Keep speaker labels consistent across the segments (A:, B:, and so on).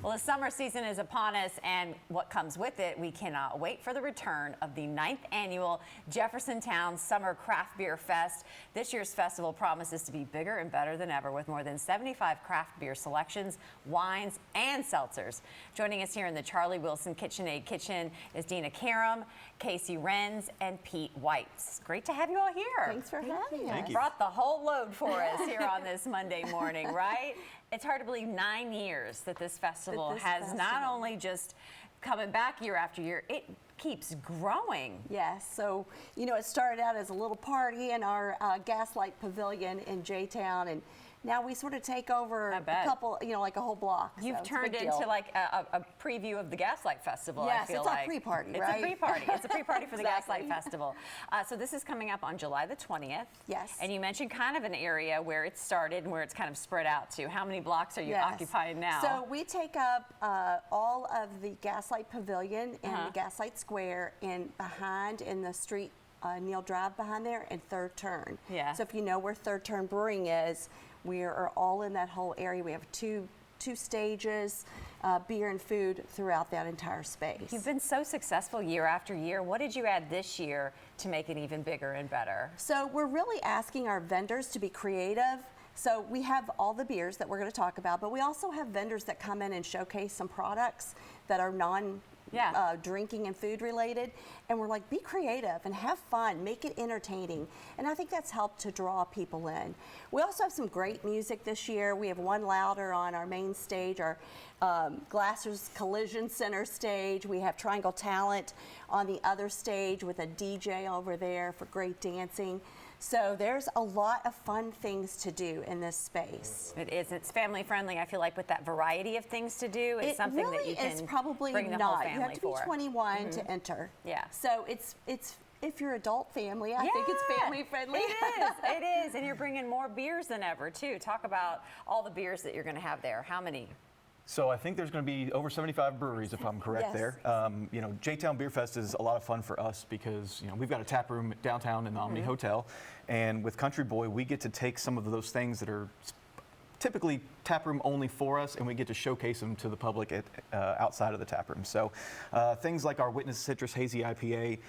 A: Well, the summer season is upon us, and what comes with it, we cannot wait for the return of the 9th annual Jeffersontown Summer Craft Beer Fest. This year's festival promises to be bigger and better than ever, with more than 75 craft beer selections, wines, and seltzers. Joining us here in the Charlie Wilson KitchenAid Kitchen is Dina Karam, Casey Renz, and Pete Whites. Great to have you all here.
B: Thanks for having us.
A: You brought the whole load for us here on this Monday morning, right? It's hard to believe 9 years that this festival has not only just coming back year after year, it keeps growing.
B: Yes, so you know, it started out as a little party in our Gaslight Pavilion in J-Town, and now we sort of take over a couple, you know, like a whole block.
A: You've turned into like a preview of the Gaslight Festival,
B: yes,
A: I feel
B: like. Yes, it's a pre-party, right?
A: It's a pre-party. It's a pre-party for the Gaslight Festival. So this is coming up on July the 20th.
B: Yes.
A: And you mentioned kind of an area where it started and where it's kind of spread out to. How many blocks are you occupying now?
B: So we take up all of the Gaslight Pavilion and the Gaslight Square, and behind in the street, Neil Drive behind there, and Third Turn.
A: Yeah.
B: So if you know where Third Turn Brewing is, we are all in that whole area. We have two stages, beer and food throughout that entire space.
A: You've been so successful year after year. What did you add this year to make it even bigger and better?
B: So we're really asking our vendors to be creative. So we have all the beers that we're going to talk about, but we also have vendors that come in and showcase some products that are drinking and food related, and we're like, be creative and have fun, make it entertaining, and I think that's helped to draw people in. We also have some great music this year. We have One Louder on our main stage, our Glassers Collision Center stage. We have Triangle Talent on the other stage with a DJ over there for great dancing. So there's a lot of fun things to do in this space.
A: It is. It's family friendly. I feel like with that variety of things to do, it's something
B: really
A: that you can
B: probably
A: bring the
B: not.
A: whole family
B: You have to be 21 to enter.
A: Yeah.
B: So it's if you're adult family, I think it's family friendly.
A: It is. It is. And you're bringing more beers than ever too. Talk about all the beers that you're going to have there. How many?
C: So I think there's going to be over 75 breweries, if I'm correct there. You know, J-Town Beer Fest is a lot of fun for us because, you know, we've got a tap room downtown in the Omni Hotel, and with Country Boy, we get to take some of those things that are typically tap room only for us, and we get to showcase them to the public at, outside of the tap room. So things like our Witness Citrus Hazy IPA,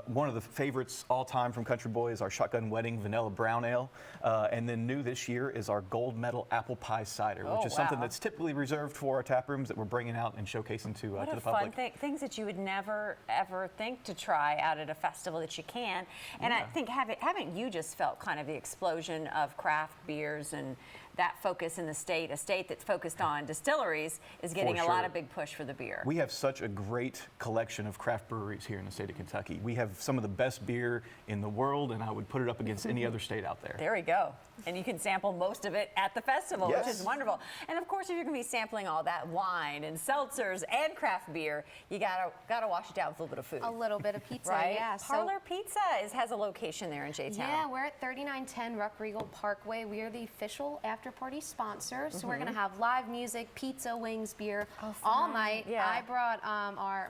C: one of the favorites all time from Country Boy is our Shotgun Wedding Vanilla Brown Ale, and then new this year is our Gold Medal Apple Pie Cider, which is something that's typically reserved for our tap rooms that we're bringing out and showcasing to the public.
A: What a fun things that you would never ever think to try out at a festival that you can. And I think haven't you just felt kind of the explosion of craft beers and that focus in the state, a state that's focused on distilleries, is getting a lot of big push for the beer.
C: We have such a great collection of craft breweries here in the state of Kentucky. We have some of the best beer in the world, and I would put it up against any other state out there.
A: There we go. And you can sample most of it at the festival, which is wonderful. And of course, if you're going to be sampling all that wine and seltzers and craft beer, you gotta wash it down with a little bit of food.
D: A little bit of pizza,
A: right?
D: yeah.
A: Parlor Pizza has a location there in J-Town.
D: Yeah, we're at 3910 Ruck Regal Parkway. We are the official after-party sponsor, so we're going to have live music, pizza, wings, beer all night.
A: Yeah.
D: I brought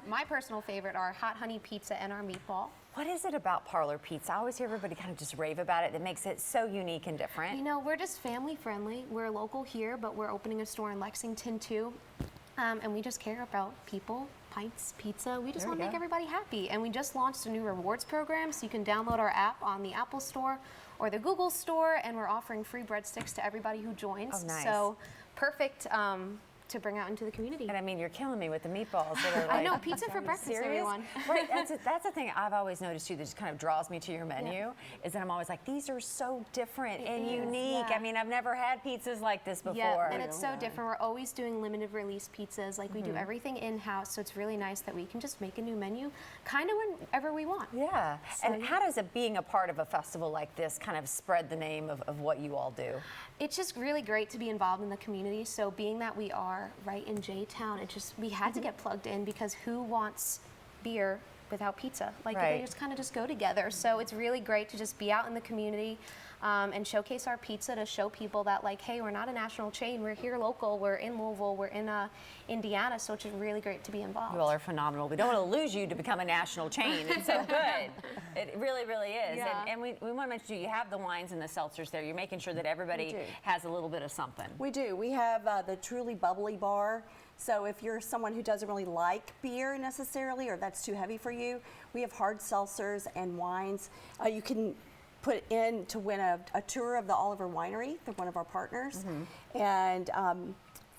D: my personal favorite, our hot honey pizza and our meatball.
A: What is it about Parlor Pizza? I always hear everybody kind of just rave about it that makes it so unique and different.
D: You know, we're just family friendly. We're local here, but we're opening a store in Lexington too. And we just care about people, pints, pizza. We just want to make everybody happy. And we just launched a new rewards program, so you can download our app on the Apple Store or the Google Store, and we're offering free breadsticks to everybody who joins.
A: Oh, nice.
D: So perfect to bring out into the community.
A: And I mean, you're killing me with the meatballs. That are like,
D: I know, pizza for breakfast, everyone.
A: Right, that's the thing I've always noticed too that just kind of draws me to your menu, is that I'm always like, these are so different and unique. I mean, I've never had pizzas like this before.
D: Yeah, and it's so different. We're always doing limited release pizzas. Like, we do everything in-house, so it's really nice that we can just make a new menu kind of whenever we want.
A: Yeah. So, and how does it being a part of a festival like this kind of spread the name of what you all do?
D: It's just really great to be involved in the community. So being that we are right in J-Town, we had to get plugged in, because who wants beer without pizza? Like, they just kind of just go together. So it's really great to just be out in the community. and showcase our pizza to show people that, like, hey, we're not a national chain. We're here local. We're in Louisville. We're in Indiana. So it's really great to be involved.
A: You all are phenomenal. We don't want to lose you to become a national chain. It's so good. It really, really is.
B: Yeah.
A: And we want to mention you have the wines and the seltzers there. You're making sure that everybody has a little bit of something.
B: We do. We have the Truly Bubbly bar. So if you're someone who doesn't really like beer necessarily, or that's too heavy for you, we have hard seltzers and wines. You can put in to win a tour of the Oliver Winery. They're one of our partners. And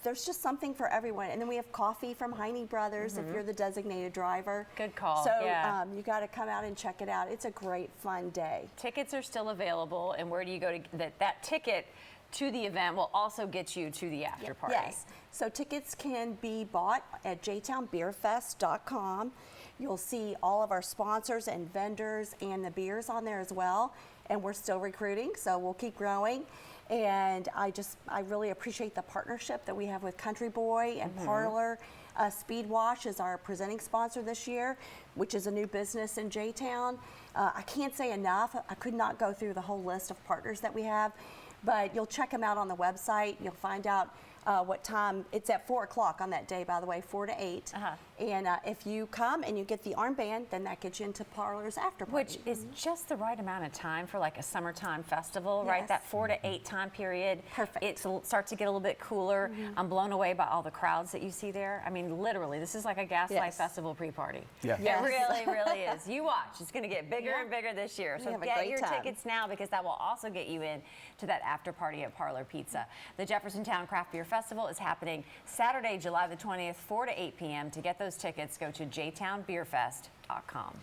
B: there's just something for everyone. And then we have coffee from Heine Brothers if you're the designated driver.
A: Good call.
B: So
A: yeah.
B: You got to come out and check it out. It's a great, fun day.
A: Tickets are still available. And where do you go to that ticket to the event will also get you to the after party?
B: Yes. So tickets can be bought at jtownbeerfest.com. You'll see all of our sponsors and vendors and the beers on there as well. And we're still recruiting, so we'll keep growing. And I really appreciate the partnership that we have with Country Boy and Parlor. Speed Wash is our presenting sponsor this year, which is a new business in J-Town. I can't say enough. I could not go through the whole list of partners that we have, but you'll check them out on the website. You'll find out what time. It's at 4 o'clock on that day, by the way, 4 to 8. And if you come and you get the armband, then that gets you into Parlor's after party.
A: Which is just the right amount of time for like a summertime festival, right?
B: Yes.
A: That 4 to 8 time period.
B: Perfect.
A: It starts to get a little bit cooler. I'm blown away by all the crowds that you see there. I mean, literally, this is like a Gaslight
B: Yes.
A: Festival pre-party.
C: Yeah.
B: Yes.
A: It really, really is. You watch. It's going to get bigger and bigger this year. So
B: have a
A: get
B: great
A: your
B: time.
A: tickets now, because that will also get you in to that after party at Parlor Pizza. The Jeffersontown Craft Beer Festival is happening Saturday, July the 20th, 4 to 8 p.m. To get those tickets, go to jtownbeerfest.com.